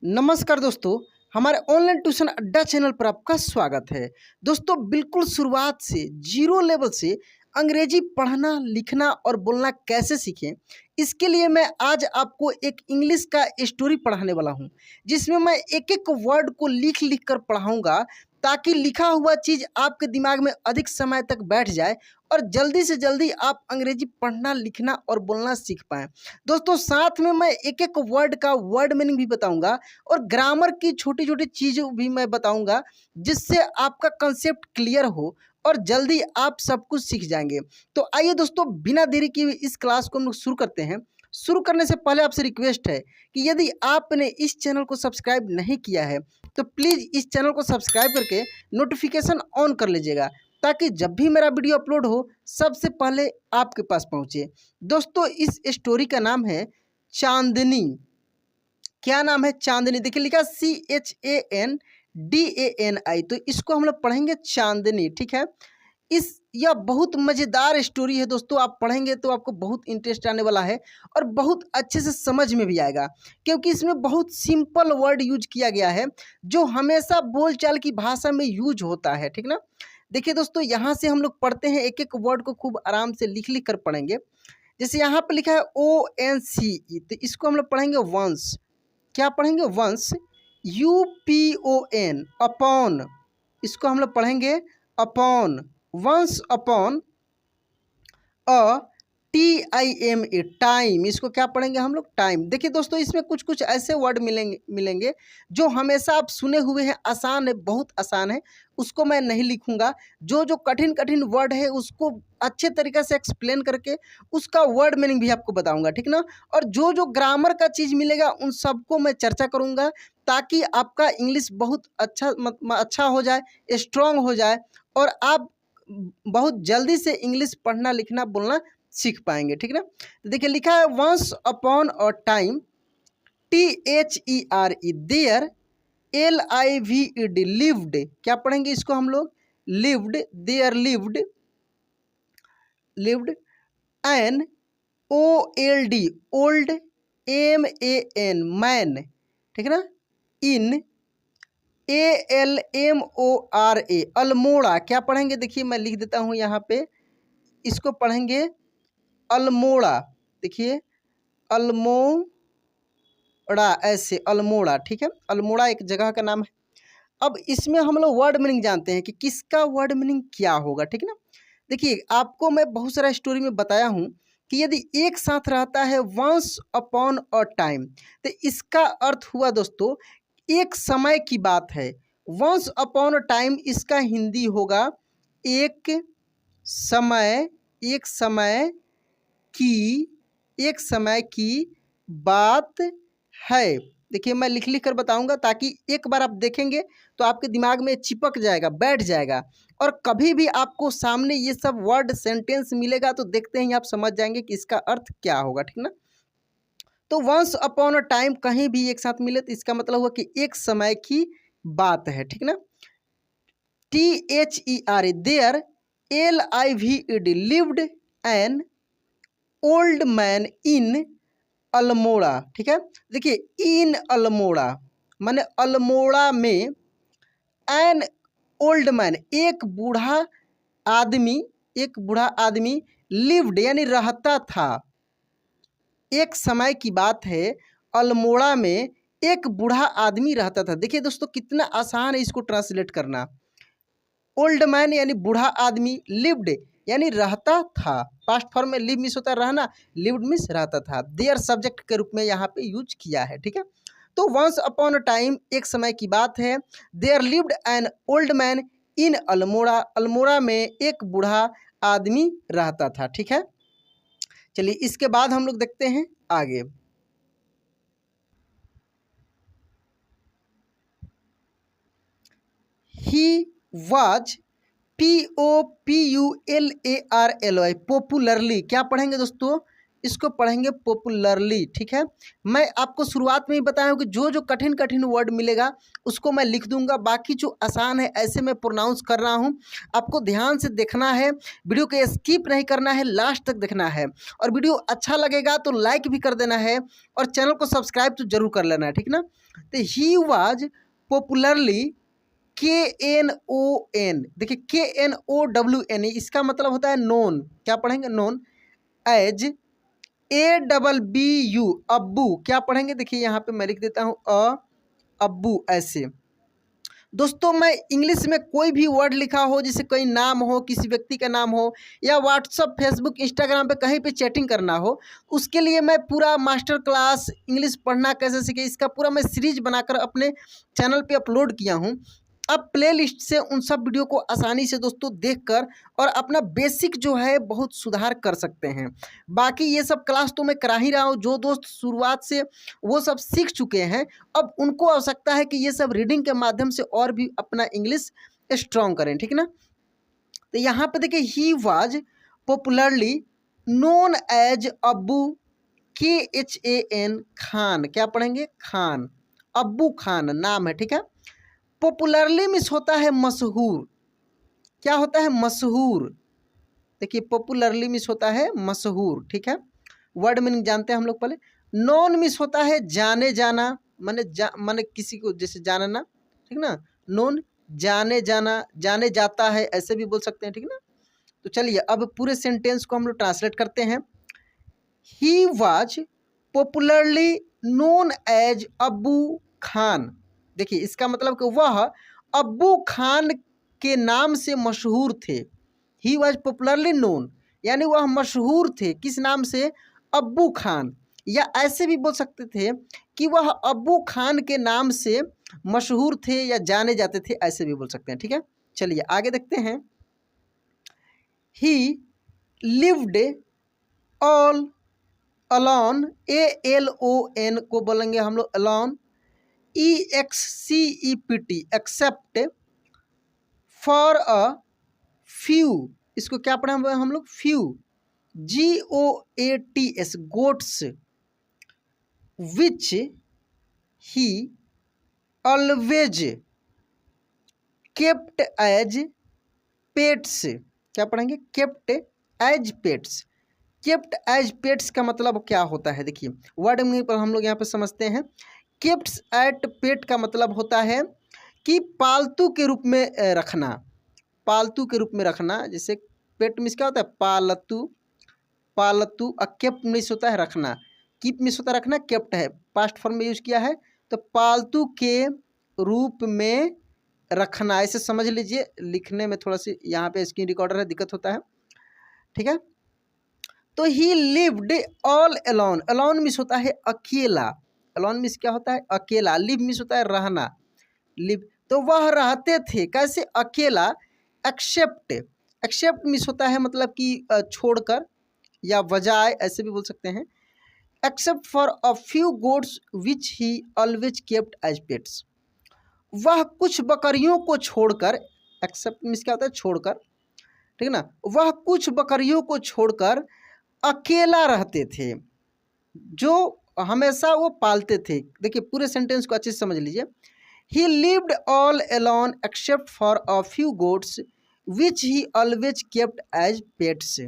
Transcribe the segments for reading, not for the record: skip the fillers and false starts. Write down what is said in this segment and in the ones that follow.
नमस्कार दोस्तों, हमारे ऑनलाइन ट्यूशन अड्डा चैनल पर आपका स्वागत है। दोस्तों, बिल्कुल शुरुआत से जीरो लेवल से अंग्रेजी पढ़ना, लिखना और बोलना कैसे सीखें, इसके लिए मैं आज आपको एक इंग्लिश का स्टोरी पढ़ाने वाला हूं, जिसमें मैं एक एक वर्ड को लिख लिख कर पढ़ाऊंगा, ताकि लिखा हुआ चीज़ आपके दिमाग में अधिक समय तक बैठ जाए और जल्दी से जल्दी आप अंग्रेजी पढ़ना, लिखना और बोलना सीख पाएँ। दोस्तों, साथ में मैं एक एक वर्ड का वर्ड मीनिंग भी बताऊंगा और ग्रामर की छोटी-छोटी चीज़ें भी मैं बताऊंगा, जिससे आपका कंसेप्ट क्लियर हो और जल्दी आप सब कुछ सीख जाएँगे। तो आइए दोस्तों, बिना देरी किए इस क्लास को हम लोग शुरू करते हैं। शुरू करने से पहले आपसे रिक्वेस्ट है कि यदि आपने इस चैनल को सब्सक्राइब नहीं किया है, तो प्लीज़ इस चैनल को सब्सक्राइब करके नोटिफिकेशन ऑन कर लीजिएगा, ताकि जब भी मेरा वीडियो अपलोड हो, सबसे पहले आपके पास पहुँचे। दोस्तों, इस स्टोरी का नाम है चाँदनी। क्या नाम है? चांदनी। देखिए लिखा CHANDANI, तो इसको हम लोग पढ़ेंगे चांदनी, ठीक है। यह बहुत मज़ेदार स्टोरी है दोस्तों, आप पढ़ेंगे तो आपको बहुत इंटरेस्ट आने वाला है और बहुत अच्छे से समझ में भी आएगा, क्योंकि इसमें बहुत सिंपल वर्ड यूज किया गया है, जो हमेशा बोलचाल की भाषा में यूज होता है, ठीक ना। देखिए दोस्तों, यहाँ से हम लोग पढ़ते हैं, एक एक वर्ड को खूब आराम से लिख लिख कर पढ़ेंगे। जैसे यहाँ पर लिखा है ONCE, तो इसको हम लोग पढ़ेंगे वंस। क्या पढ़ेंगे? वंस। UPON, अपॉन, इसको हम लोग पढ़ेंगे upon. Once upon a TIME, time, इसको क्या पढ़ेंगे हम लोग? टाइम। देखिए दोस्तों, इसमें कुछ कुछ ऐसे वर्ड मिलेंगे जो हमेशा आप सुने हुए हैं, आसान है, बहुत आसान है, उसको मैं नहीं लिखूंगा। जो जो कठिन कठिन वर्ड है उसको अच्छे तरीके से एक्सप्लेन करके उसका वर्ड मीनिंग भी आपको बताऊंगा, ठीक ना। और जो जो ग्रामर का चीज़ मिलेगा उन सबको मैं चर्चा करूंगा, ताकि आपका इंग्लिश बहुत अच्छा हो जाए, स्ट्रांग हो जाए और आप बहुत जल्दी से इंग्लिश पढ़ना, लिखना, बोलना सीख पाएंगे, ठीक ना। तो देखिए लिखा है once upon a time, THERE, there, LIVED, lived. क्या पढ़ेंगे इसको हम लोग? Lived, there lived, lived. An OLD, old, MAN, man, ठीक है ना। इन ALMORA, अल्मोड़ा। क्या पढ़ेंगे? देखिए मैं लिख देता हूँ यहाँ पे, इसको पढ़ेंगे अल्मोड़ा। देखिए अल्मोड़ा, ऐसे अल्मोड़ा, ठीक है। अल्मोड़ा एक जगह का नाम है। अब इसमें हम लोग वर्ड मीनिंग जानते हैं कि किसका वर्ड मीनिंग क्या होगा, ठीक है ना। देखिए, आपको मैं बहुत सारा स्टोरी में बताया हूँ कि यदि एक साथ रहता है वंस अपॉन अ टाइम, तो इसका अर्थ हुआ दोस्तों, एक समय की बात है। वंस अपॉन अ टाइम इसका हिंदी होगा एक समय, एक समय की, एक समय की बात है। देखिए मैं लिख लिख कर बताऊंगा, ताकि एक बार आप देखेंगे तो आपके दिमाग में चिपक जाएगा, बैठ जाएगा, और कभी भी आपको सामने ये सब वर्ड सेंटेंस मिलेगा तो देखते ही आप समझ जाएंगे कि इसका अर्थ क्या होगा, ठीक ना। तो वंस अपॉन अ टाइम कहीं भी एक साथ मिले तो इसका मतलब हुआ कि एक समय की बात है, ठीक ना। THERE, there, LIVED, lived an old man in Almora, ठीक है। देखिए इन अल्मोड़ा माने अल्मोड़ा में, एन ओल्ड मैन, एक बूढ़ा आदमी, एक बूढ़ा आदमी, लिव्ड यानी रहता था। एक समय की बात है, अल्मोड़ा में एक बूढ़ा आदमी रहता था। देखिए दोस्तों, कितना आसान है इसको ट्रांसलेट करना। ओल्ड मैन यानी बूढ़ा आदमी, लिव्ड यानी रहता था। पास्ट फॉर्म में लिव मिस होता है रहना, लिव्ड मिस रहता था। देयर सब्जेक्ट के रूप में यहाँ पे यूज किया है, ठीक है। तो वंस अपॉन अ टाइम एक समय की बात है, there lived an old man in Almora, Almora में एक बूढ़ा आदमी रहता था, ठीक है। चलिए इसके बाद हम लोग देखते हैं आगे। He was, POPULARLY, popularly. क्या पढ़ेंगे दोस्तों? इसको पढ़ेंगे पॉपुलरली। ठीक है, मैं आपको शुरुआत में ही बताया हूँ कि जो जो कठिन कठिन वर्ड मिलेगा उसको मैं लिख दूंगा, बाकी जो आसान है ऐसे मैं प्रोनाउंस कर रहा हूँ। आपको ध्यान से देखना है, वीडियो को स्किप नहीं करना है, लास्ट तक देखना है। और वीडियो अच्छा लगेगा तो लाइक भी कर देना है और चैनल को सब्सक्राइब तो जरूर कर लेना है, ठीक ना। तो ही वाज पॉपुलरली, KNON, देखिए KNOWN, इसका मतलब होता है नोन। क्या पढ़ेंगे? नोन। एज ABBU, अब्बू। क्या पढ़ेंगे? देखिए यहाँ पे मैं लिख देता हूँ अब्बू, ऐसे। दोस्तों मैं इंग्लिश में कोई भी वर्ड लिखा हो, जैसे कोई नाम हो, किसी व्यक्ति का नाम हो, या व्हाट्सअप, फेसबुक, इंस्टाग्राम पे कहीं पे चैटिंग करना हो, उसके लिए मैं पूरा मास्टर क्लास इंग्लिश पढ़ना कैसे सीखे, इसका पूरा मैं सीरीज बनाकर अपने चैनल पे अपलोड किया हूँ। आप प्लेलिस्ट से उन सब वीडियो को आसानी से दोस्तों देखकर और अपना बेसिक जो है बहुत सुधार कर सकते हैं। बाकी ये सब क्लास तो मैं करा ही रहा हूँ, जो दोस्त शुरुआत से वो सब सीख चुके हैं, अब उनको आवश्यकता है कि ये सब रीडिंग के माध्यम से और भी अपना इंग्लिश स्ट्रॉन्ग करें, ठीक ना। तो यहाँ पे देखिए, he was popularly known as Abbu, KHAN, Khan. क्या पढ़ेंगे? खान, अब्बू खान नाम है, ठीक है। पॉपुलरली मिस होता है मशहूर। क्या होता है? मशहूर। देखिए पॉपुलरली मिस होता है मशहूर, ठीक है। वर्ड मीनिंग जानते हैं हम लोग पहले। नॉन मिस होता है जाने जाना, माने किसी को जैसे जानना, ठीक ना। नॉन जाने जाना, जाने जाता है, ऐसे भी बोल सकते हैं, ठीक ना। तो चलिए अब पूरे सेंटेंस को हम लोग ट्रांसलेट करते हैं। He was popularly known as Abbu Khan. देखिए इसका मतलब कि वह अब्बू खान के नाम से मशहूर थे। ही वॉज पॉपुलरली नोन यानी वह मशहूर थे, किस नाम से? अब्बू खान। या ऐसे भी बोल सकते थे कि वह अब्बू खान के नाम से मशहूर थे या जाने जाते थे, ऐसे भी बोल सकते हैं, ठीक है। चलिए आगे देखते हैं। He lived all alone, ALON को बोलेंगे हम लोग alone, EXCEPT, except, for a few, इसको क्या पढ़े हम लोग? Few, GOATS, goats, which he always kept as pets. क्या पढ़ेंगे? Kept as pets. Kept as pets का मतलब क्या होता है? देखिए वर्ड मीनिंग पर हम लोग यहाँ पे समझते हैं। केप्ट्स एट पेट का मतलब होता है कि पालतू के रूप में रखना, पालतू के रूप में रखना। जैसे पेट मीन्स क्या होता है? पालतू, पालतू। केप्ट मीन्स होता है रखना, कीप मीन्स होता है रखना, केप्ट है पास्ट फॉर्म में यूज किया है, तो पालतू के रूप में रखना, ऐसे समझ लीजिए। लिखने में थोड़ा सी यहाँ पे स्क्रीन रिकॉर्डर है, दिक्कत होता है, ठीक है। तो ही lived all alone, alone miss होता है अकेला, अलोन मिस क्या होता है? अकेला। लिव मिस होता है रहना, लिव। तो वह रहते थे कैसे? अकेला। एक्सेप्ट, एक्सेप्ट मिस होता है मतलब कि छोड़कर या बजाय, ऐसे भी बोल सकते हैं। Except for a few goats which he always kept as pets, वह कुछ बकरियों को छोड़कर, एक्सेप्ट मिस क्या होता है? छोड़कर, ठीक है ना। वह कुछ बकरियों को छोड़कर अकेला रहते थे, जो हमेशा वो पालते थे। देखिए पूरे सेंटेंस को अच्छे से समझ लीजिए। He lived all alone except for a few goats which he always kept as pets,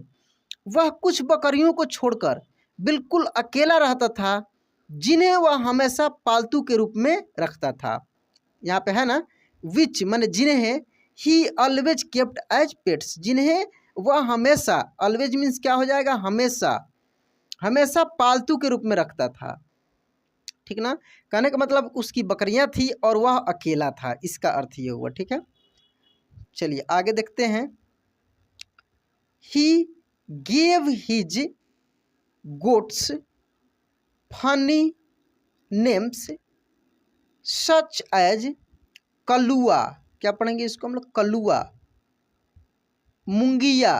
वह कुछ बकरियों को छोड़कर बिल्कुल अकेला रहता था, जिन्हें वह हमेशा पालतू के रूप में रखता था। यहाँ पे है ना, विच माने जिन्हें, he always kept as pets, जिन्हें वह हमेशा, ऑलवेज मीन्स क्या हो जाएगा? हमेशा, हमेशा पालतू के रूप में रखता था, ठीक ना। कहने का मतलब उसकी बकरियां थी और वह अकेला था, इसका अर्थ ये हुआ, ठीक है। चलिए आगे देखते हैं। He gave his goats funny names such as Kalua. क्या पढ़ेंगे इसको हम लोग? कलुआ, मुंगिया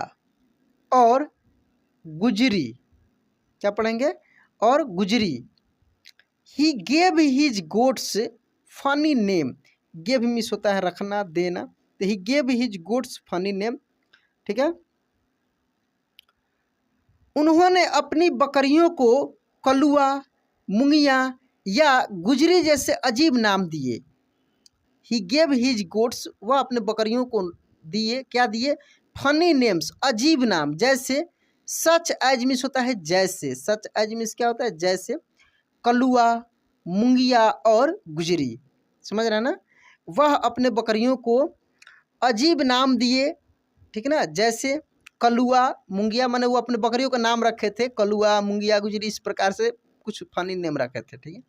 और गुजरी। क्या पढ़ेंगे? और गुजरी। ही gave his goats funny name, gave miss होता है रखना, देना, तो ही gave his goats funny name, ठीक है। उन्होंने अपनी बकरियों को कलुआ, मुंगिया या गुजरी जैसे अजीब नाम दिए। ही गेव हिज गोट्स, वह अपने बकरियों को दिए, क्या दिए? फनी नेम्स, अजीब नाम। जैसे सच एज मीन्स होता है जैसे, सच एज मीन्स क्या होता है? जैसे। कलुआ, मुंगिया और गुजरी, समझ रहे हैं ना? वह अपने बकरियों को अजीब नाम दिए, ठीक है ना? जैसे कलुआ, मुंगिया, माने वो अपने बकरियों का नाम रखे थे, कलुआ, मुंगिया, गुजरी, इस प्रकार से कुछ फनी नेम रखे थे, ठीक है।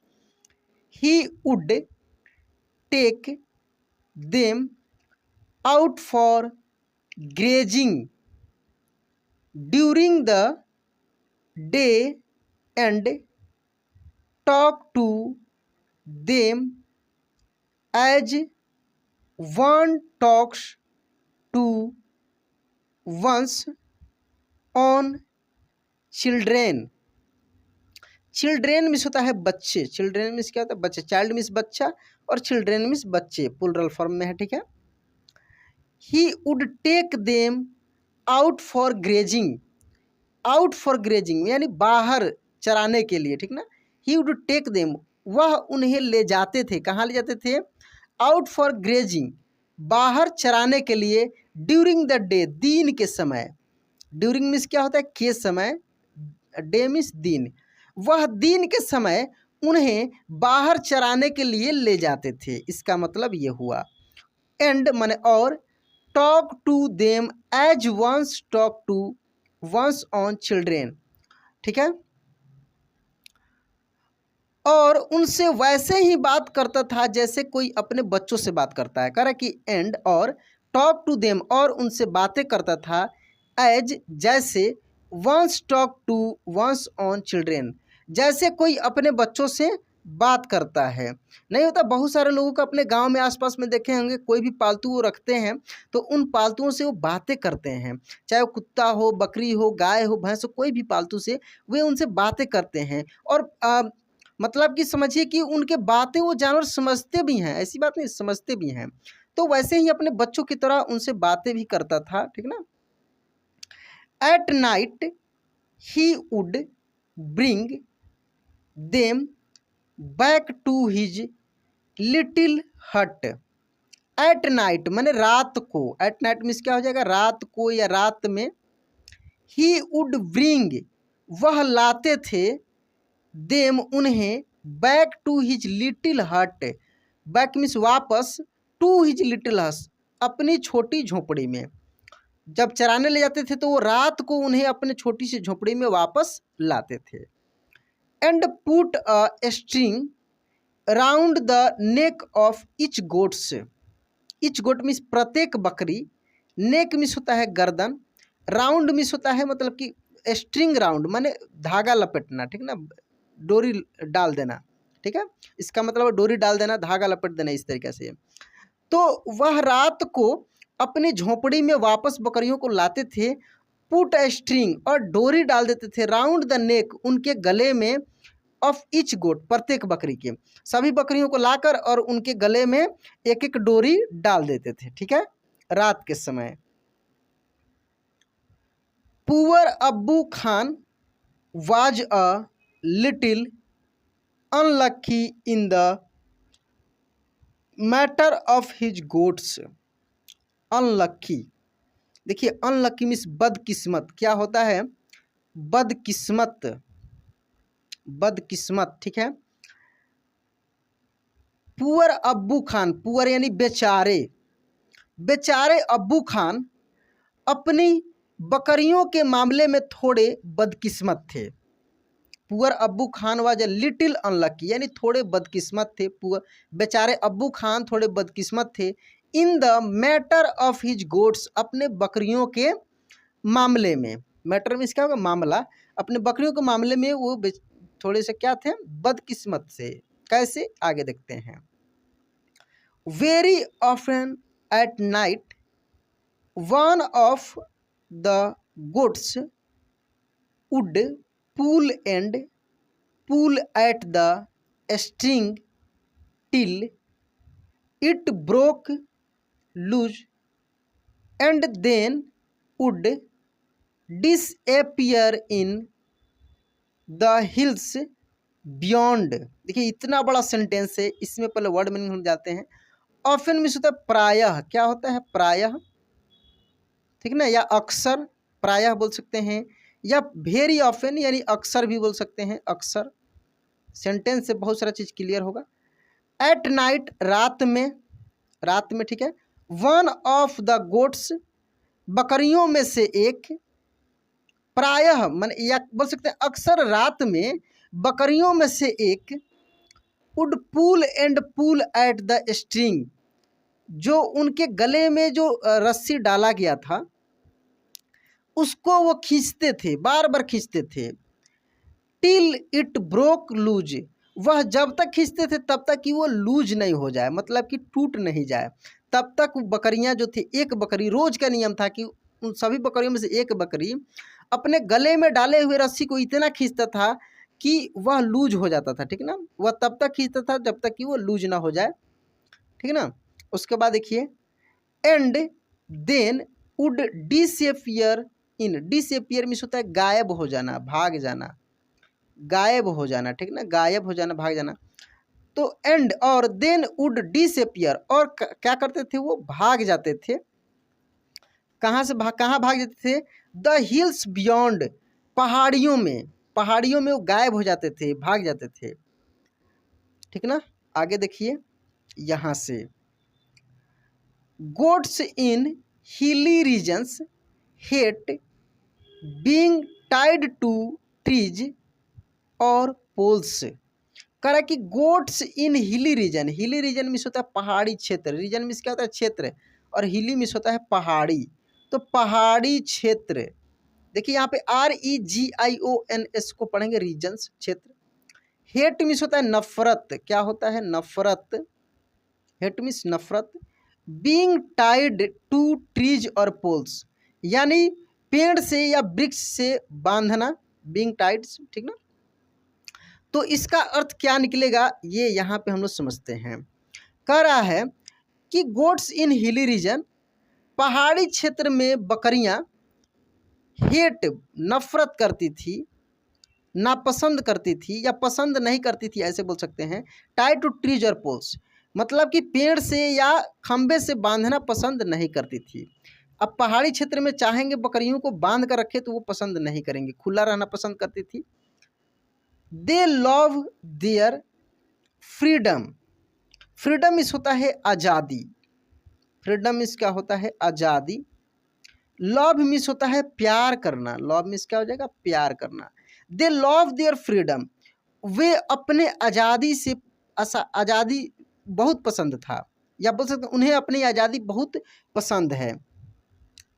He would take them out for grazing during the day and talk to them as one talks to one's own children. Children means होता है बच्चे, चिल्ड्रेन मीन्स क्या होता है? बच्चे। चाइल्ड मीन्स बच्चा और चिल्ड्रेन मीन्स बच्चे, प्लूरल फॉर्म में है, ठीक है। He would take them out for grazing, out for grazing यानी बाहर चराने के लिए, ठीक ना। ही वुड टेक देम, वह उन्हें ले जाते थे, कहाँ ले जाते थे? आउट फॉर ग्रेजिंग, बाहर चराने के लिए। ड्यूरिंग द डे, दिन के समय। ड्यूरिंग मीन्स क्या होता है? के समय, डे मीन्स दिन। वह दिन के समय उन्हें बाहर चराने के लिए ले जाते थे, इसका मतलब ये हुआ। एंड माने और, talk to them as one's talk to one's own children, ठीक है। और उनसे वैसे ही बात करता था जैसे कोई अपने बच्चों से बात करता है। कह रहा कि एंड और, टॉक टू देम, और उनसे बातें करता था एज, जैसे, one's talk to one's own children, जैसे कोई अपने बच्चों से बात करता है। नहीं होता, बहुत सारे लोगों को अपने गांव में आसपास में देखे होंगे, कोई भी पालतू वो रखते हैं तो उन पालतुओं से वो बातें करते हैं, चाहे वो कुत्ता हो, बकरी हो, गाय हो, भैंस हो, कोई भी पालतू से वे उनसे बातें करते हैं। और मतलब कि समझिए कि उनके बातें वो जानवर समझते भी हैं, ऐसी बात नहीं, समझते भी हैं। तो वैसे ही अपने बच्चों की तरह उनसे बातें भी करता था, ठीक ना। At night he would bring them back to his little hut. At night माने रात को, एट नाइट मीन्स क्या हो जाएगा? रात को या रात में। ही वुड ब्रिंग, वह लाते थे, देम उन्हें, बैक टू हिज लिटिल हट, बैक मीन्स वापस, टू हिज लिटिल हट, अपनी छोटी झोपड़ी में। जब चराने ले जाते थे तो वो रात को उन्हें अपने छोटी सी झोपड़ी में वापस लाते थे। And put a string round the neck of each goats, each goat means प्रत्येक बकरी, नेक मीन्स होता है गर्दन, राउंड मीन्स होता है मतलब कि स्ट्रिंग राउंड माने धागा लपेटना, ठीक ना, डोरी डाल देना, ठीक है। इसका मतलब डोरी डाल देना, धागा लपेट देना, इस तरीके से। तो वह रात को अपनी झोपड़ी में वापस बकरियों को लाते थे, पुट अ स्ट्रिंग, और डोरी डाल देते थे, राउंड द नेक, उनके गले में, ऑफ इच गोट, प्रत्येक बकरी के, सभी बकरियों को लाकर और उनके गले में एक एक डोरी डाल देते थे, ठीक है, रात के समय। पुअर अब्बू Khan was a little unlucky in the matter of his goats. Unlucky, देखिए अनलकी मीन्स बदकिस्मत, क्या होता है? बदकिस्मत, बदकिस्मत, ठीक है। पुअर अब्बू खान, पुअर यानी बेचारे, बेचारे अब्बू खान अपनी बकरियों के मामले में थोड़े बदकिस्मत थे। पुअर अब्बू Khan was a little unlucky, यानी थोड़े बदकिस्मत थे। पुअर, बेचारे अब्बू खान थोड़े बदकिस्मत थे। In the matter of his goats, अपने बकरियों के मामले में। मैटर मीन्स क्या होगा? मामला। अपने बकरियों के मामले में वो थोड़े से क्या थे? बदकिस्मत से। कैसे? आगे देखते हैं। Very often at night one of the goats would pull and pull at the string till it broke loose, and then would disappear in the hills beyond. देखिए इतना बड़ा सेंटेंस है, इसमें पहले वर्ड मीनिंग हम जाते हैं। ऑफन मीन्स होता है प्रायः, क्या होता है प्रायः, ठीक ना, या अक्सर, प्रायः बोल सकते हैं, या वेरी ऑफन यानी अक्सर भी बोल सकते हैं, अक्सर। सेंटेंस से बहुत सारा चीज़ क्लियर होगा। एट नाइट, रात में, रात में, ठीक है। वन ऑफ द गोट्स, बकरियों में से एक, प्रायः मन या बोल सकते हैं अक्सर रात में बकरियों में से एक, would pull and pull at the string, जो उनके गले में जो रस्सी डाला गया था उसको वो खींचते थे, बार बार खींचते थे। टिल इट ब्रोक लूज, वह जब तक खींचते थे तब तक कि वो लूज नहीं हो जाए, मतलब कि टूट नहीं जाए, तब तक बकरियां जो थी, एक बकरी, रोज का नियम था कि उन सभी बकरियों में से एक बकरी अपने गले में डाले हुए रस्सी को इतना खींचता था कि वह लूज हो जाता था, ठीक ना। वह तब तक खींचता था जब तक कि वो लूज ना हो जाए, ठीक ना। उसके बाद देखिए, and then would disappear in, disappear means होता है गायब हो जाना, भाग जाना, गायब हो जाना, ठीक ना, गायब हो जाना, भाग जाना। तो एंड और देन वुड डिसअपियर, और क्या करते थे वो, भाग जाते थे। कहाँ से भाग, कहाँ भाग जाते थे, द हिल्स बियॉन्ड, पहाड़ियों में, पहाड़ियों में वो गायब हो जाते थे, भाग जाते थे, ठीक ना। आगे देखिए यहाँ से, goats in hilly regions hate being tied to trees और पोल्स। कह रहा है कि goats in hilly region, hilly region means होता है पहाड़ी क्षेत्र, रीजन मीन्स क्या होता है क्षेत्र, और हिली मीन्स होता है पहाड़ी, तो पहाड़ी क्षेत्र। देखिए यहाँ पे REGIONS को पढ़ेंगे, रीजन्स, क्षेत्र। हेट मीन्स होता है नफरत, क्या होता है नफरत, हेट मीन्स नफरत। बीइंग टाइड टू ट्रीज और पोल्स, यानी पेड़ से या वृक्ष से बांधना, बीइंग टाइड, ठीक ना। तो इसका अर्थ क्या निकलेगा ये यहाँ पे हम लोग समझते हैं। कह रहा है कि गोट्स इन हिली रीजन, पहाड़ी क्षेत्र में बकरियां हेट, नफरत करती थी, नापसंद करती थी या पसंद नहीं करती थी, ऐसे बोल सकते हैं। टाइड टू ट्रीज और पोल्स, मतलब कि पेड़ से या खंबे से बांधना पसंद नहीं करती थी। अब पहाड़ी क्षेत्र में चाहेंगे बकरियों को बांध कर रखे तो वो पसंद नहीं करेंगे, खुला रहना पसंद करती थी। दे लव देयर फ्रीडम, फ्रीडम इस होता है आज़ादी, फ्रीडम इस क्या होता है आज़ादी। लव मिस होता है प्यार करना, लव मिस क्या हो जाएगा प्यार करना। दे लव देयर फ्रीडम, वे अपने आज़ादी से, आज़ादी बहुत पसंद था, या बोल सकते हैं उन्हें अपनी आज़ादी बहुत पसंद है,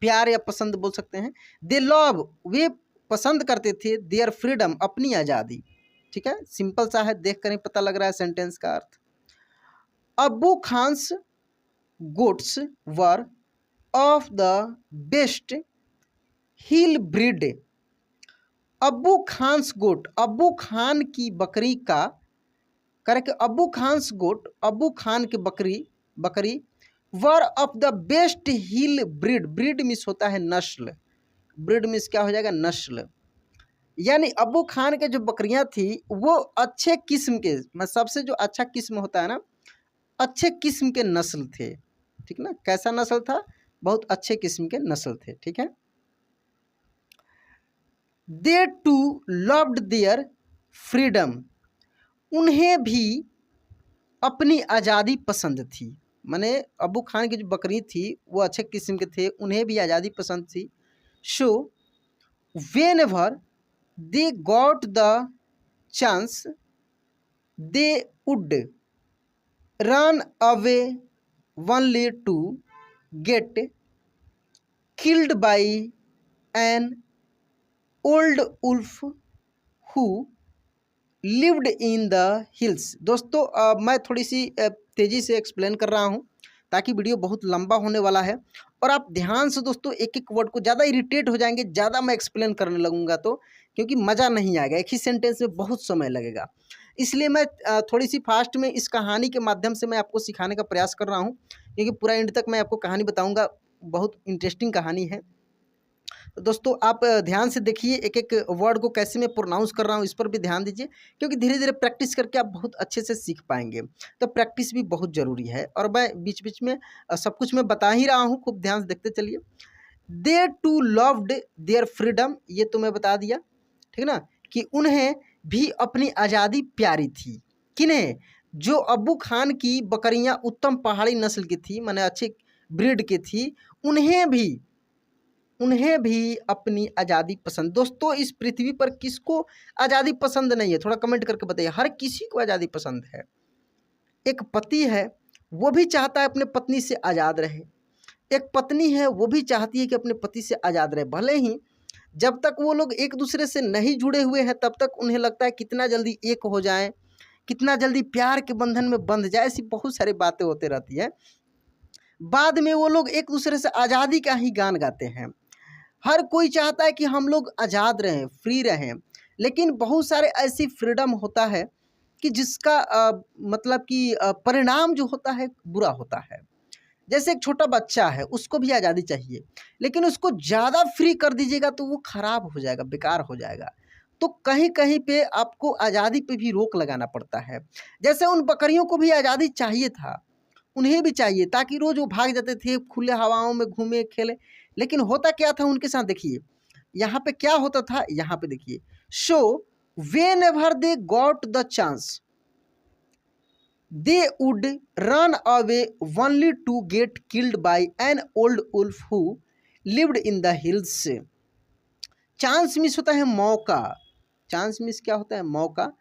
प्यार या पसंद बोल सकते हैं। दे लव, वे पसंद करते थे, देयर फ्रीडम, अपनी आज़ादी, ठीक है। सिंपल सा है, देख कर ही पता लग रहा है सेंटेंस का अर्थ। Abu Khan's goats were of the best hill breed, Abu Khan's goat, Abu Khan की बकरी का, करे कि अबू खान्स गोट, अबू खान की बकरी वर of the best hill breed, breed miss होता है नस्ल, ब्रीड मिस क्या हो जाएगा नस्ल, यानी अबू खान के जो बकरियां थी वो अच्छे किस्म के, मतलब सबसे जो अच्छा किस्म होता है ना, अच्छे किस्म के नस्ल थे, ठीक ना। कैसा नस्ल था, बहुत अच्छे किस्म के नस्ल थे, ठीक है। दे टू लव्ड देयर फ्रीडम, उन्हें भी अपनी आज़ादी पसंद थी, माने अबू खान की जो बकरी थी वो अच्छे किस्म के थे, उन्हें भी आज़ादी पसंद थी। So whenever they got the chance they would run away only to get killed by an old wolf who lived in the hills। दोस्तों मैं थोड़ी सी तेज़ी से एक्सप्लेन कर रहा हूँ ताकि वीडियो बहुत लंबा होने वाला है, और आप ध्यान से दोस्तों एक एक वर्ड को, ज़्यादा इरिटेट हो जाएंगे ज़्यादा मैं एक्सप्लेन करने लगूंगा तो, क्योंकि मज़ा नहीं आएगा, एक ही सेंटेंस में बहुत समय लगेगा। इसलिए मैं थोड़ी सी फास्ट में इस कहानी के माध्यम से मैं आपको सिखाने का प्रयास कर रहा हूँ, क्योंकि पूरा एंड तक मैं आपको कहानी बताऊँगा, बहुत इंटरेस्टिंग कहानी है। तो दोस्तों आप ध्यान से देखिए, एक एक वर्ड को कैसे मैं प्रोनाउंस कर रहा हूँ इस पर भी ध्यान दीजिए, क्योंकि धीरे धीरे प्रैक्टिस करके आप बहुत अच्छे से सीख पाएंगे। तो प्रैक्टिस भी बहुत ज़रूरी है, और मैं बीच बीच में सब कुछ मैं बता ही रहा हूँ, खूब ध्यान से देखते चलिए। दे टू लव्ड देयर फ्रीडम, ये तो मैं बता दिया, ठीक ना, कि उन्हें भी अपनी आज़ादी प्यारी थी। किन्हें? जो अब्बू खान की बकरियां उत्तम पहाड़ी नस्ल की थी, माने अच्छी ब्रीड की थी, उन्हें भी अपनी आज़ादी पसंद। दोस्तों इस पृथ्वी पर किसको आज़ादी पसंद नहीं है? थोड़ा कमेंट करके बताइए। हर किसी को आज़ादी पसंद है। एक पति है, वो भी चाहता है अपने पत्नी से आज़ाद रहे। एक पत्नी है, वो भी चाहती है कि अपने पति से आज़ाद रहे। भले ही जब तक वो लोग एक दूसरे से नहीं जुड़े हुए हैं, तब तक उन्हें लगता है कितना जल्दी एक हो जाएं, कितना जल्दी प्यार के बंधन में बंध जाए। ऐसी बहुत सारी बातें होती रहती है। बाद में वो लोग एक दूसरे से आज़ादी का ही गान गाते हैं। हर कोई चाहता है कि हम लोग आज़ाद रहें, फ्री रहें, लेकिन बहुत सारे ऐसी फ्रीडम होता है कि जिसका मतलब कि परिणाम जो होता है बुरा होता है। जैसे एक छोटा बच्चा है, उसको भी आज़ादी चाहिए, लेकिन उसको ज़्यादा फ्री कर दीजिएगा तो वो खराब हो जाएगा, बेकार हो जाएगा। तो कहीं कहीं पे आपको आज़ादी पे भी रोक लगाना पड़ता है। जैसे उन बकरियों को भी आज़ादी चाहिए था, उन्हें भी चाहिए, ताकि रोज़ वो भाग जाते थे, खुले हवाओं में घूमे खेले। लेकिन होता क्या था उनके साथ, देखिए यहाँ पे क्या होता था, यहाँ पे देखिए। So when ever they got the chance they would run away only to get killed by an old wolf who lived in the hills। Chance miss होता है मौका, चांस मिस क्या होता है? मौका।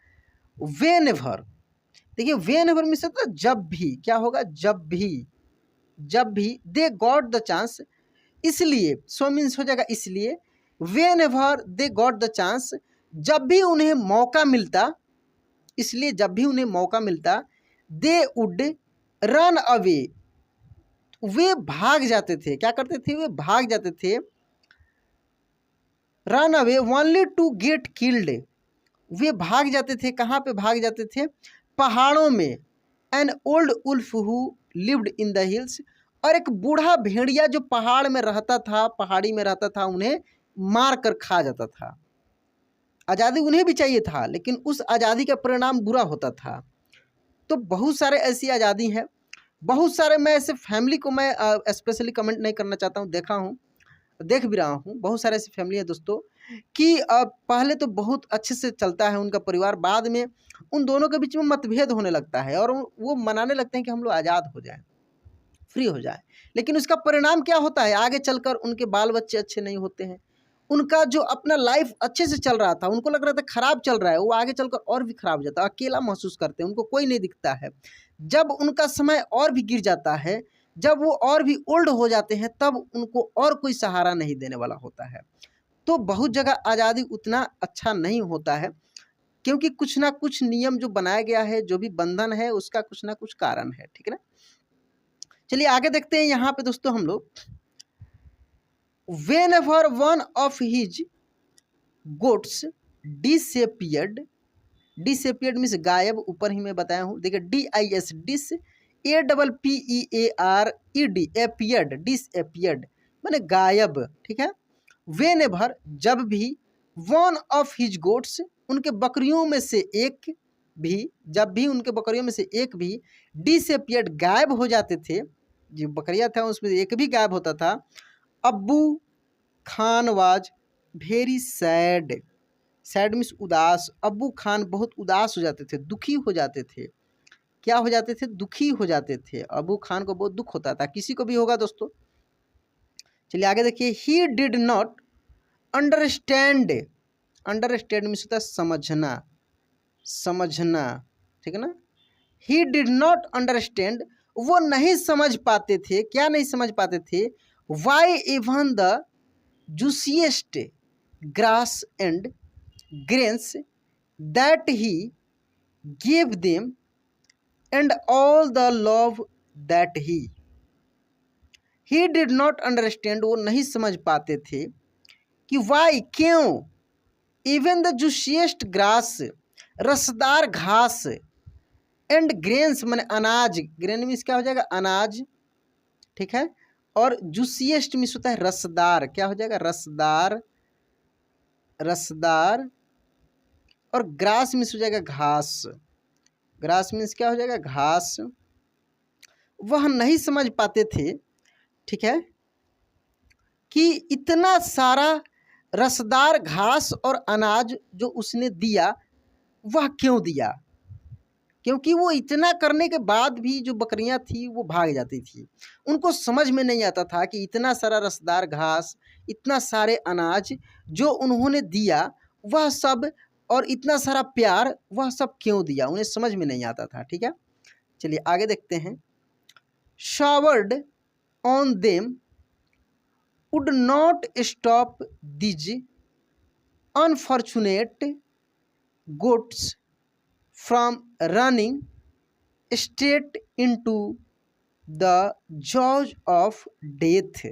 वेन एवर, देखिए वेन एवर मिस होता है जब भी, क्या होगा? जब भी दे गॉट द चांस, इसलिए, सो मीन्स हो जाएगा इसलिए। When ever they got the chance, जब भी उन्हें मौका मिलता, इसलिए जब भी उन्हें मौका मिलता, दे वुड रन अवे, वे भाग जाते थे। क्या करते थे? वे भाग जाते थे। Run away only to get killed, वे भाग जाते थे। कहाँ पे भाग जाते थे? पहाड़ों में। An old wolf who lived in the hills, और एक बूढ़ा भेड़िया जो पहाड़ में रहता था, पहाड़ी में रहता था, उन्हें मार कर खा जाता था। आज़ादी उन्हें भी चाहिए था, लेकिन उस आज़ादी का परिणाम बुरा होता था। तो बहुत सारे ऐसी आज़ादी हैं, बहुत सारे। मैं ऐसे फैमिली को मैं स्पेशली कमेंट नहीं करना चाहता हूँ, देखा हूँ, देख भी रहा हूँ। बहुत सारे ऐसी फैमिली है दोस्तों कि पहले तो बहुत अच्छे से चलता है उनका परिवार, बाद में उन दोनों के बीच में मतभेद होने लगता है, और वो मनाने लगते हैं कि हम लोग आज़ाद हो जाएं, फ्री हो जाए। लेकिन उसका परिणाम क्या होता है? आगे चलकर उनके बाल बच्चे अच्छे नहीं होते हैं। उनका जो अपना लाइफ अच्छे से चल रहा था, उनको लग रहा था खराब चल रहा है, वो आगे चलकर और भी खराब हो जाता है। अकेला महसूस करते हैं, उनको कोई नहीं दिखता है। जब उनका समय और भी गिर जाता है, जब वो और भी ओल्ड हो जाते हैं, तब उनको और कोई सहारा नहीं देने वाला होता है। तो बहुत जगह आज़ादी उतना अच्छा नहीं होता है, क्योंकि कुछ ना कुछ नियम जो बनाया गया है, जो भी बंधन है, उसका कुछ ना कुछ कारण है। ठीक है ना? चलिए आगे देखते हैं। यहाँ पे दोस्तों हम लोग, whenever one of his goats disappeared, disappeared means गायब, ऊपर ही मैं बताया हूँ। देखिए DIS, dis, APPEARED, appeared, disappeared माने गायब। ठीक है? whenever, जब भी, one of his goats, उनके बकरियों में से एक भी, जब भी उनके बकरियों में से एक भी, disappeared, गायब हो जाते थे, जो बकरियां था उसमें एक भी गायब होता था, अब्बू Khan was very sad, sad means उदास। अब्बू खान बहुत उदास हो जाते थे, दुखी हो जाते थे। क्या हो जाते थे? दुखी हो जाते थे। अब्बू खान को बहुत दुख होता था, किसी को भी होगा दोस्तों। चलिए आगे देखिए। He did not understand, understand means होता है समझना, समझना। ठीक है ना? ही डिड नॉट अंडरस्टैंड, वो नहीं समझ पाते थे। क्या नहीं समझ पाते थे? Why even the juiciest grass and grains that he gave them and all the love that he did not understand, वो नहीं समझ पाते थे कि why, क्यों, even the juiciest grass, रसदार घास, and grains माने अनाज, grain मीन्स क्या हो जाएगा? अनाज। ठीक है? और जूसीएस्ट मीन्स होता है रसदार, क्या हो जाएगा रसदार, रसदार। और ग्रास मीन्स हो जाएगा घास, ग्रास मीन्स क्या हो जाएगा घास। वह नहीं समझ पाते थे, ठीक है, कि इतना सारा रसदार घास और अनाज जो उसने दिया वह क्यों दिया, क्योंकि वो इतना करने के बाद भी जो बकरियां थी वो भाग जाती थी। उनको समझ में नहीं आता था कि इतना सारा रसदार घास, इतना सारे अनाज जो उन्होंने दिया वह सब, और इतना सारा प्यार वह सब क्यों दिया, उन्हें समझ में नहीं आता था। ठीक है, चलिए आगे देखते हैं। Showered on them would not stop these unfortunate goats from running straight into the jaws of death।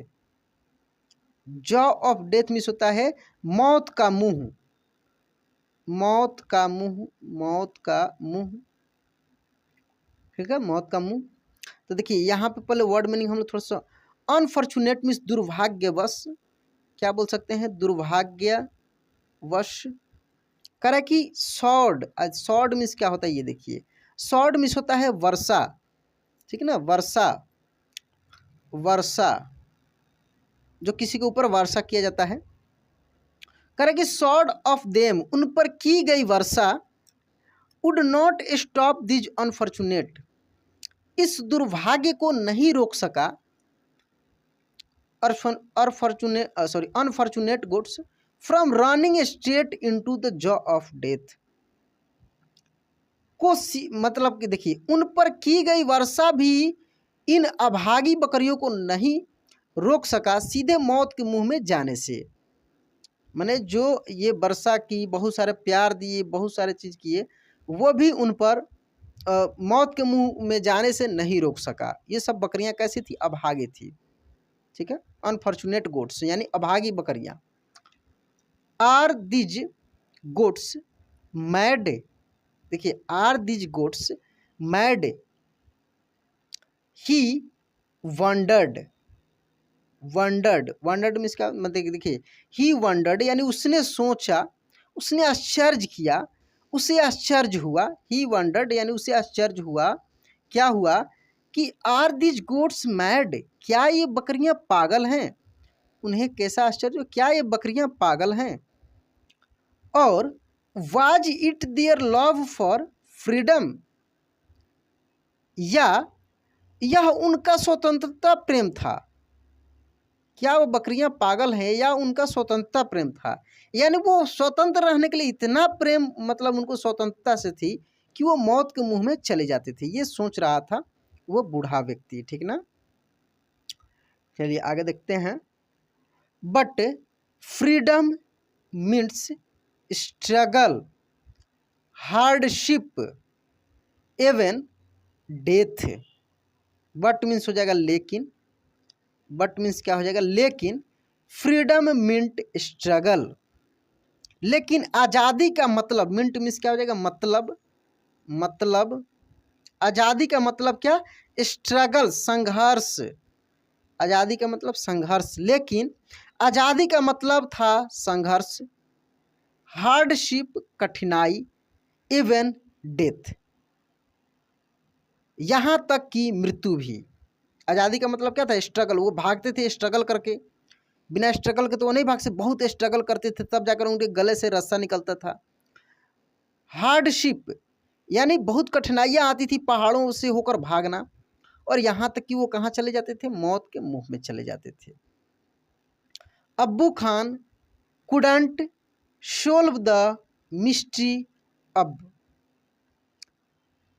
Jaw of death means होता है मौत का मुंह, मौत का मुंह, मौत का मुंह, ठीक है, मौत का मुंह। तो देखिए यहाँ पे पहले वर्ड मीनिंग हम लोग थोड़ा सा, अनफॉर्चुनेट मीन्स दुर्भाग्यवश, क्या बोल सकते हैं दुर्भाग्यवश। करें कि सॉर्ड, सॉर्ड मीन्स क्या होता है ये देखिए, सॉर्ड मीन्स होता है वर्षा, ठीक है ना, वर्षा, वर्षा जो किसी के ऊपर वर्षा किया जाता है। करें कि सॉर्ड ऑफ देम, उन पर की गई वर्षा, would not stop these unfortunate, इस दुर्भाग्य को नहीं रोक सका, unfortunate goats from running straight into the jaw of death को, मतलब कि देखिए उन पर की गई वर्षा भी इन अभागी बकरियों को नहीं रोक सका सीधे मौत के मुंह में जाने से। माने जो ये वर्षा की, बहुत सारे प्यार दिए, बहुत सारे चीज़ किए, वो भी उन पर मौत के मुंह में जाने से नहीं रोक सका। ये सब बकरियां कैसी थी, अभागी थी, ठीक है, अनफॉर्चुनेट गोट्स यानी अभागी बकरियां। आर दिज गोट्स मैड, देखिए are these goats mad, he wondered, wondered, wondered means क्या मतलब, देखिए ही वंडर्ड यानी उसने सोचा, उसने आश्चर्य किया, उसे आश्चर्य हुआ, ही वंडर्ड यानी उसे आश्चर्य हुआ, क्या हुआ कि आर दिज गोट्स मैड, क्या ये बकरियां पागल हैं, उन्हें कैसा आश्चर्य, क्या ये बकरियां पागल हैं। और was it their love for freedom, या यह उनका स्वतंत्रता प्रेम था, क्या वो बकरियां पागल हैं या उनका स्वतंत्रता प्रेम था, यानी वो स्वतंत्र रहने के लिए इतना प्रेम, मतलब उनको स्वतंत्रता से थी कि वो मौत के मुंह में चले जाते थे, ये सोच रहा था वो बूढ़ा व्यक्ति, ठीक ना। चलिए आगे देखते हैं। But freedom means struggle, hardship, even death. But means हो जाएगा लेकिन, बट मीन्स क्या हो जाएगा लेकिन, फ्रीडम मिंट स्ट्रगल, लेकिन आज़ादी का मतलब, मिंट मीन्स क्या हो जाएगा मतलब, मतलब आज़ादी का मतलब क्या, स्ट्रगल संघर्ष, आज़ादी का मतलब संघर्ष, लेकिन आज़ादी का मतलब था संघर्ष, हार्डशिप कठिनाई, इवन डेथ यहाँ तक कि मृत्यु भी। आज़ादी का मतलब क्या था, स्ट्रगल, वो भागते थे स्ट्रगल करके, बिना स्ट्रगल के तो वो नहीं भाग सकते, बहुत स्ट्रगल करते थे तब जाकर उनके गले से रस्सा निकलता था। हार्डशिप यानी बहुत कठिनाइयाँ आती थी पहाड़ों से होकर भागना, और यहाँ तक कि वो कहाँ चले जाते थे, मौत के मुंह में चले जाते थे। अब्बू Khan couldn't solve the mystery अब,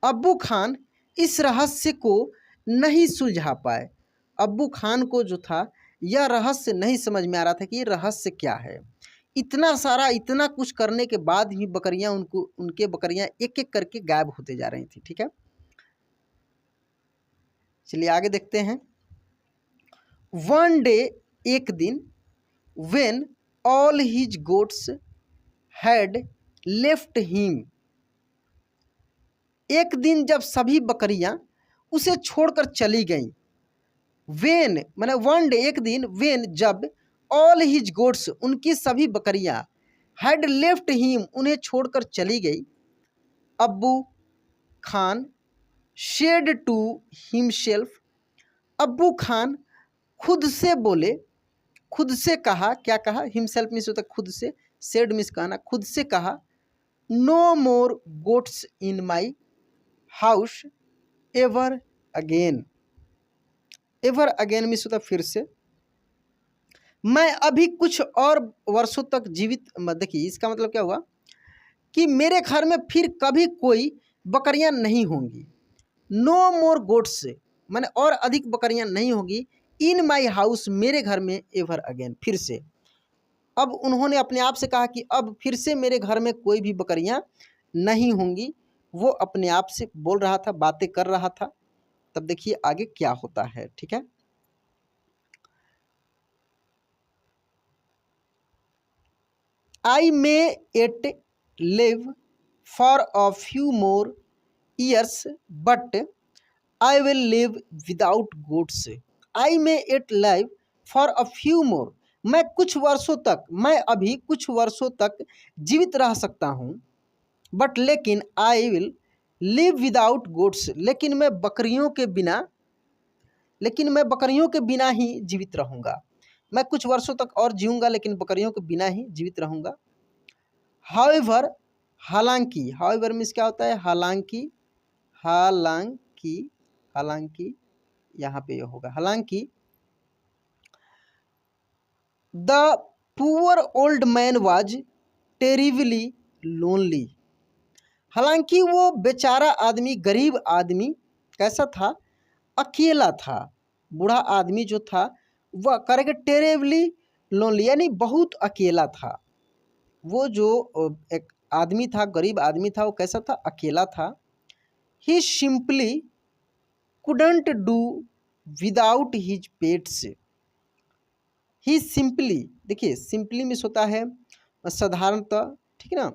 अब्बू खान इस रहस्य को नहीं सुलझा पाए। अब्बू खान को जो था यह रहस्य नहीं समझ में आ रहा था कि ये रहस्य क्या है, इतना सारा, इतना कुछ करने के बाद भी बकरियां उनके बकरियां एक एक करके गायब होते जा रही थी, ठीक है। चलिए आगे देखते हैं। वन डे, एक दिन, when all his goats had left him, एक दिन जब सभी बकरियां उसे छोड़कर चली गईं, वेन मैंने वन डे एक दिन, वेन जब, ऑल हिज गोट्स उनकी सभी बकरियां, हैड लेफ्ट हिम उन्हें छोड़कर चली गई, अब्बू खान शेड टू हिमसेल्फ, अब्बू खान खुद से बोले, खुद से कहा, क्या कहा, हिमसेल्फ मीन्स होता है खुद से, सेड मीन्स कहना, खुद से कहा, no more goats in my house ever again, ever again means होता है फिर से, मैं अभी कुछ और वर्षों तक जीवित, देखिए इसका मतलब क्या हुआ कि मेरे घर में फिर कभी कोई बकरियां नहीं होंगी, नो मोर गोट्स मैंने और अधिक बकरियां नहीं होंगी, इन माई हाउस मेरे घर में, एवर अगेन फिर से। अब उन्होंने अपने आप से कहा कि अब फिर से मेरे घर में कोई भी बकरियां नहीं होंगी, वो अपने आप से बोल रहा था, बातें कर रहा था। तब देखिए आगे क्या होता है, ठीक है। I may yet live for a few more years, but I will live without goats. I may yet live for a few more. मैं कुछ वर्षों तक, मैं अभी कुछ वर्षों तक जीवित रह सकता हूँ, बट लेकिन I will live without goats, लेकिन मैं बकरियों के बिना ही जीवित रहूँगा। मैं कुछ वर्षों तक और जीऊँगा लेकिन बकरियों के बिना ही जीवित रहूँगा। हाउएवर हालांकि, हाउएवर मीन्स क्या होता है, हालांकि, हालांकि, हालांकि यहाँ पे ये होगा, हालांकि the poor old man was terribly lonely, हालांकि वो बेचारा आदमी, गरीब आदमी कैसा था, अकेला था। बूढ़ा आदमी जो था वह करेक्ट, टेरिबली लोनली यानी बहुत अकेला था। वो जो एक आदमी था, गरीब आदमी था, वो कैसा था, अकेला था। He simply couldn't do without his pets, he simply, देखिए सिंपली मिस होता है साधारणतः, ठीक है ना,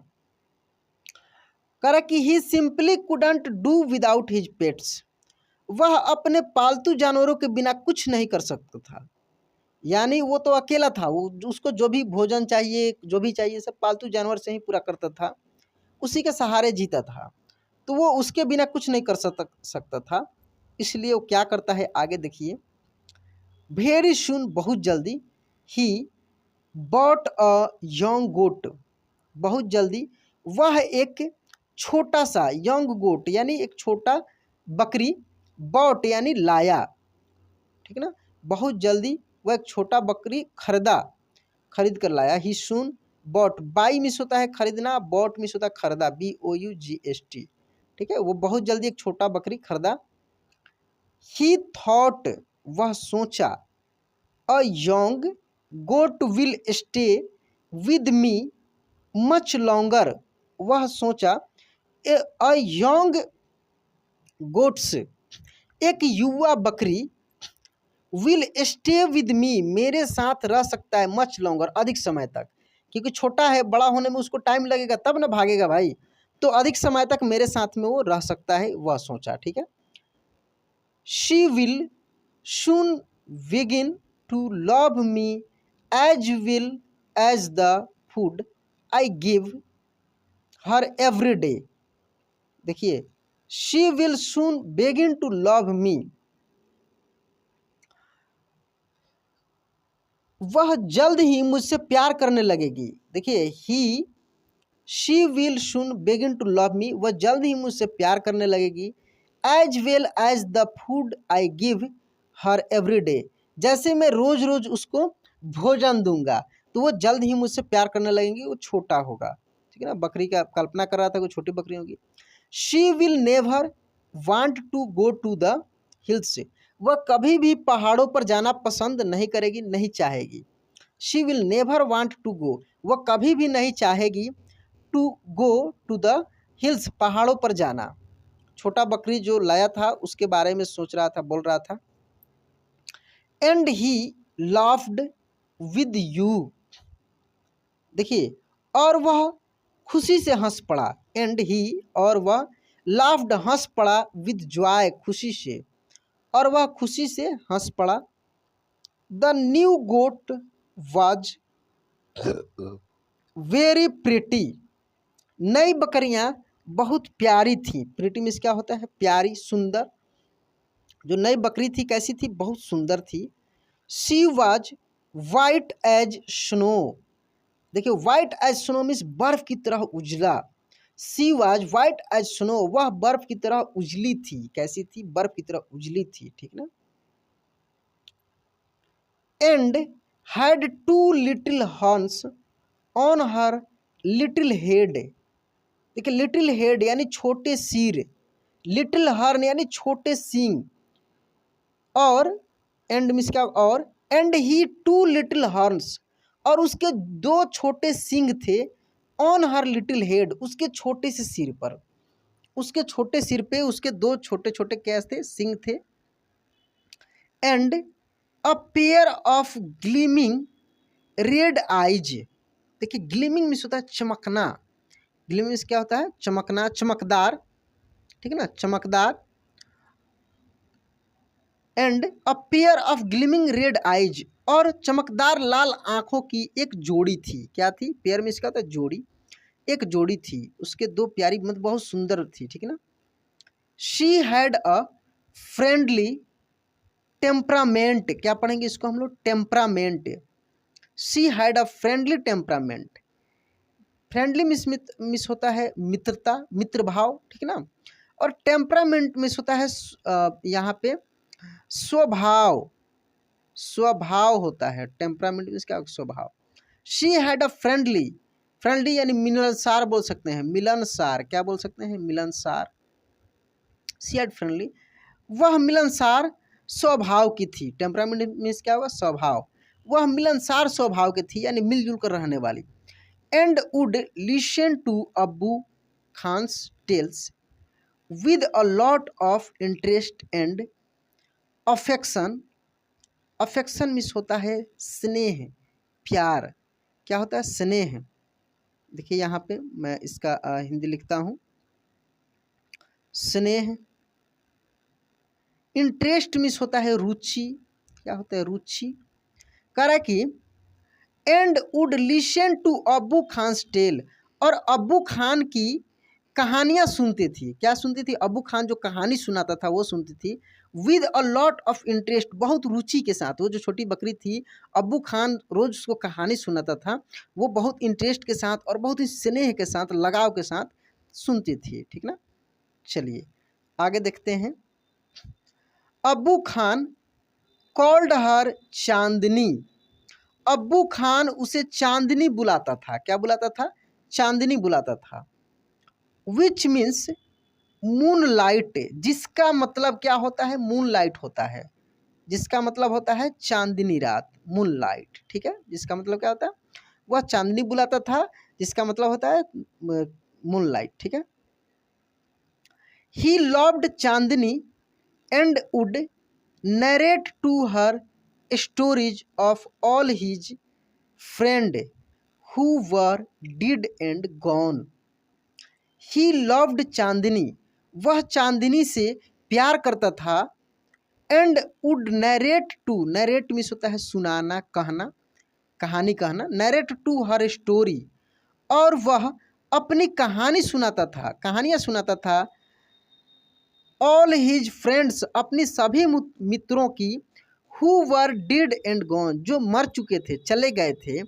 करा कि he simply couldn't do without his pets, वह अपने पालतू जानवरों के बिना कुछ नहीं कर सकता था। यानी वो तो अकेला था, वो उसको जो भी भोजन चाहिए, जो भी चाहिए सब पालतू जानवर से ही पूरा करता था, उसी के सहारे जीता था, तो वो उसके बिना कुछ नहीं कर सकता था। इसलिए वो क्या करता है, आगे देखिए, वेरी सुन बहुत जल्दी, ही बॉट अ यंग गोट, बहुत जल्दी वह एक छोटा सा, यंग गोट यानी एक छोटा बकरी, बॉट यानी लाया, ठीक है ना, बहुत जल्दी वह एक छोटा बकरी खरीद कर लाया। ही सुन बॉट, बाई मिस होता है खरीदना, बॉट मिस होता है खरीदा, BOUGST, ठीक है, वो बहुत जल्दी एक छोटा बकरी खरीदा। ही थॉट वह सोचा, a young goat will stay with me much longer, वह सोचा अ यंग गोट्स, एक युवा बकरी, विल स्टे विद मी मेरे साथ रह सकता है, मच लॉन्गर अधिक समय तक, क्योंकि छोटा है, बड़ा होने में उसको टाइम लगेगा तब ना भागेगा भाई, तो अधिक समय तक मेरे साथ में वो रह सकता है, वह सोचा, ठीक है। She will soon begin to love me as well as the food I give her every day, देखिए she will soon begin to love me, वह जल्द ही मुझसे प्यार करने लगेगी। देखिए she will soon begin to love me, वह जल्द ही मुझसे प्यार करने लगेगी। As well as the food I give her every day, जैसे मैं रोज रोज उसको भोजन दूंगा तो वो जल्द ही मुझसे प्यार करने लगेंगी। वो छोटा होगा, ठीक है ना, बकरी का कल्पना कर रहा था, कोई छोटी बकरी होगी। She will never want to go to the hills, वह कभी भी पहाड़ों पर जाना पसंद नहीं करेगी, नहीं चाहेगी। She will never want to go, वह कभी भी नहीं चाहेगी to go to the hills, पहाड़ों पर जाना। छोटा बकरी जो लाया था उसके बारे में सोच रहा था, बोल रहा था। And he laughed with you, देखिए और वह खुशी से हंस पड़ा। एंड ही, और वह लाफ्ड हंस पड़ा, विद जॉय खुशी से। और वह खुशी से हंस पड़ा। The new goat was very pretty. नई बकरियां बहुत प्यारी थी। प्रिटी मीन्स क्या होता है? प्यारी, सुंदर। जो नई बकरी थी कैसी थी? बहुत सुंदर थी। She was white as snow. देखिए, वाइट एज स्नो मीन्स बर्फ की तरह उजला। She was white as snow, वह बर्फ की तरह उजली थी। कैसी थी? बर्फ की तरह उजली थी। ठीक ना। And had two little horns on her little head. देखिए, लिटिल हेड यानी छोटे सिर, लिटिल हॉर्न यानी छोटे सींग, और एंड मीन्स क्या? और and he two little horns, और उसके दो छोटे सींग थे। ऑन हर लिटिल हेड, उसके छोटे से सिर पर, उसके छोटे सिर पे उसके दो छोटे छोटे क्या थे? सींग थे। And a pair of gleaming red eyes. देखिए, ग्लीमिंग मीन्स होता है चमकना। ग्लीमिंग मीन्स क्या होता है? चमकना, चमकदार। ठीक है ना, चमकदार। And a pair of gleaming red eyes, और चमकदार लाल आंखों की एक जोड़ी थी। क्या थी? पेयर मीन्स क्या होता है? जोड़ी। एक जोड़ी थी, उसके दो प्यारी, मतलब बहुत सुंदर थी। ठीक है ना। She had a friendly temperament. क्या पढ़ेंगे इसको हम लोग? Temperament. She had a friendly temperament. Friendly miss होता है मित्रता, मित्र भाव। ठीक है ना। और टेम्परामेंट मिस होता है यहाँ पे स्वभाव, स्वभाव होता है। टेम्परामेंट मीन्स क्या? स्वभाव। She had a friendly, friendly यानी मिलनसार बोल सकते हैं, मिलनसार। क्या बोल सकते हैं? मिलनसार। शी हैड फ्रेंडली, वह मिलनसार स्वभाव की थी। टेम्परामेंट मीन्स क्या होगा? स्वभाव। वह मिलनसार स्वभाव की थी, यानी मिलजुल कर रहने वाली। And would listen to Abbu Khan's tales with a lot of interest and affection. Affection means होता है स्नेह, प्यार। क्या होता है? स्नेह। देखिए, यहाँ पे मैं इसका हिंदी लिखता हूँ। स्नेह। इंटरेस्ट मिस होता है रुचि। क्या होता है? रुचि। कह रहा है कि and would listen to Abbu Khans tell, और अब्बू खान की कहानियाँ सुनती थी। क्या सुनती थी? अब्बू खान जो कहानी सुनाता था वो सुनती थी। With a lot of interest, बहुत रुचि के साथ। वो जो छोटी बकरी थी, अब्बू खान रोज उसको कहानी सुनाता था, वो बहुत इंटरेस्ट के साथ और बहुत ही स्नेह के साथ, लगाव के साथ सुनती थी। ठीक ना। चलिए आगे देखते हैं। अब्बू खान कॉल्ड हर चांदनी। अब्बू खान उसे चांदनी बुलाता था। क्या बुलाता था? चांदनी बुलाता था। विच मीन्स मून लाइट, जिसका मतलब क्या होता है? मून लाइट होता है। जिसका मतलब होता है चांदनी रात, मून लाइट। ठीक है, जिसका मतलब क्या होता है? वह चांदनी बुलाता था, जिसका मतलब होता है मून लाइट। ठीक है। He loved Chandni and would narrate to her stories of all his friend who were dead and gone. He loved Chandni, वह चांदनी से प्यार करता था। And would narrate to, narrate means होता है सुनाना, कहना, कहानी कहना। नरेट टू हर स्टोरी, और वह अपनी कहानी सुनाता था, कहानियाँ सुनाता था। ऑल हिज फ्रेंड्स, अपनी सभी मित्रों की। Who were did and gone, जो मर चुके थे, चले गए थे,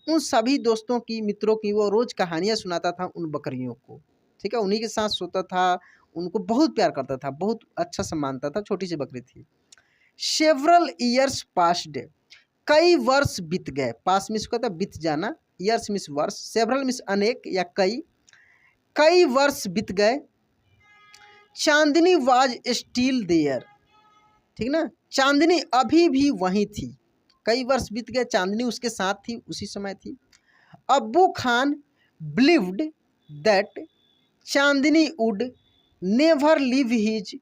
उन सभी दोस्तों की, मित्रों की वो रोज कहानियाँ सुनाता था उन बकरियों को। ठीक है, उन्हीं के साथ सोता था, उनको बहुत प्यार करता था, बहुत अच्छा से मानता था। छोटी सी बकरी थी। सेवरल ईयर्स पास्ड, कई वर्ष बीत गए। पास मिस कहता है बीत जाना, ईयर्स मिस वर्ष, सेवरल मिस अनेक या कई। कई वर्ष बीत गए। चांदनी वाज स्टिल देयर। ठीक ना, चांदनी अभी भी वहीं थी। कई वर्ष बीत गए, चांदनी उसके साथ थी, उसी समय थी। अब्बू Khan believed that Chandni would never leave his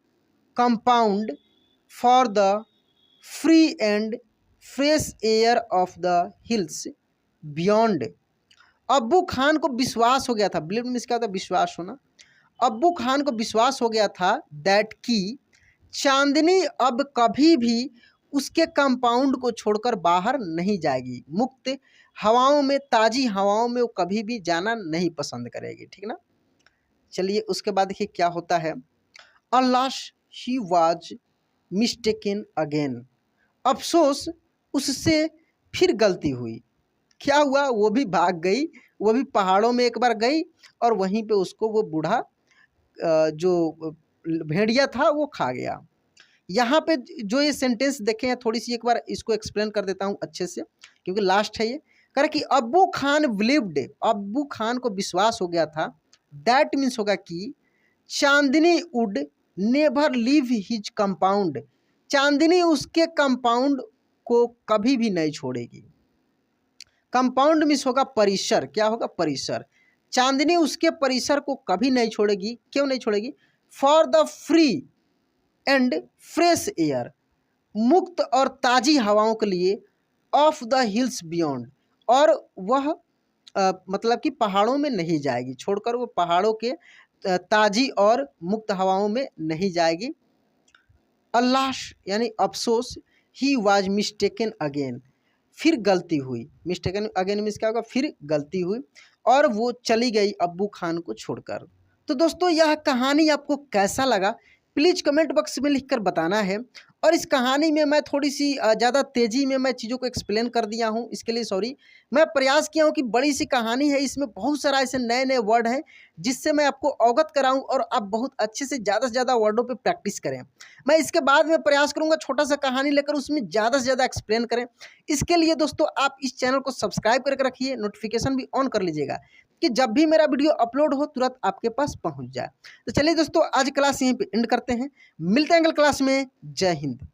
compound for the free and fresh air of the hills beyond. अब्बू खान को विश्वास हो गया था, बिलीव मीन्स क्या होता है? विश्वास होना। अब्बू खान को विश्वास हो गया था दैट की चांदनी अब कभी भी उसके कंपाउंड को छोड़कर बाहर नहीं जाएगी। मुक्त हवाओं में, ताज़ी हवाओं में वो कभी भी जाना नहीं पसंद करेगी, ठीक ना। चलिए उसके बाद देखिए क्या होता है। अलाश शी वाज मिस्टेकन अगेन। अफसोस उससे फिर गलती हुई। क्या हुआ, वो भी भाग गई, वो भी पहाड़ों में एक बार गई और वहीं पे उसको वो बूढ़ा जो भेड़िया था वो खा गया। यहाँ पे जो ये सेंटेंस देखे हैं, थोड़ी सी एक बार इसको एक्सप्लेन कर देता हूँ अच्छे से, क्योंकि लास्ट है ये। कह रहा कि अब्बू खान बिलीव्ड, अब्बू खान को विश्वास हो गया था, दैट मीन्स होगा कि Chandni would never leave his compound, Chandni उसके कंपाउंड को कभी भी नहीं छोड़ेगी। कंपाउंड मीन्स होगा परिसर, क्या होगा, परिसर। चांदनी उसके परिसर को कभी नहीं छोड़ेगी। क्यों नहीं छोड़ेगी? For the free and fresh air, मुक्त और ताज़ी हवाओं के लिए, ऑफ द हिल्स बियॉन्ड, और वह मतलब कि पहाड़ों में नहीं जाएगी, छोड़कर वो पहाड़ों के ताज़ी और मुक्त हवाओं में नहीं जाएगी। अल्लाह यानी अफसोस, ही वाज मिस्टेकन अगेन, फिर गलती हुई। मिस्टेकन अगेन मीन्स क्या होगा, फिर गलती हुई और वो चली गई अब्बू खान को छोड़कर। तो दोस्तों यह कहानी आपको कैसा लगा प्लीज़ कमेंट बॉक्स में लिखकर बताना है। और इस कहानी में मैं थोड़ी सी ज़्यादा तेज़ी में मैं चीज़ों को एक्सप्लेन कर दिया हूँ, इसके लिए सॉरी। मैं प्रयास किया हूँ कि बड़ी सी कहानी है, इसमें बहुत सारा ऐसे नए नए वर्ड हैं जिससे मैं आपको अवगत कराऊँ और आप बहुत अच्छे से ज़्यादा वर्डों पे प्रैक्टिस करें। मैं इसके बाद में प्रयास करूँगा छोटा सा कहानी लेकर उसमें ज़्यादा से ज़्यादा एक्सप्लेन करें। इसके लिए दोस्तों आप इस चैनल को सब्सक्राइब करके रखिए, नोटिफिकेशन भी ऑन कर लीजिएगा कि जब भी मेरा वीडियो अपलोड हो तुरंत आपके पास पहुंच जाए। तो चलिए दोस्तों आज क्लास यहीं पे एंड करते हैं, मिलते हैं अगले क्लास में। जय हिंद।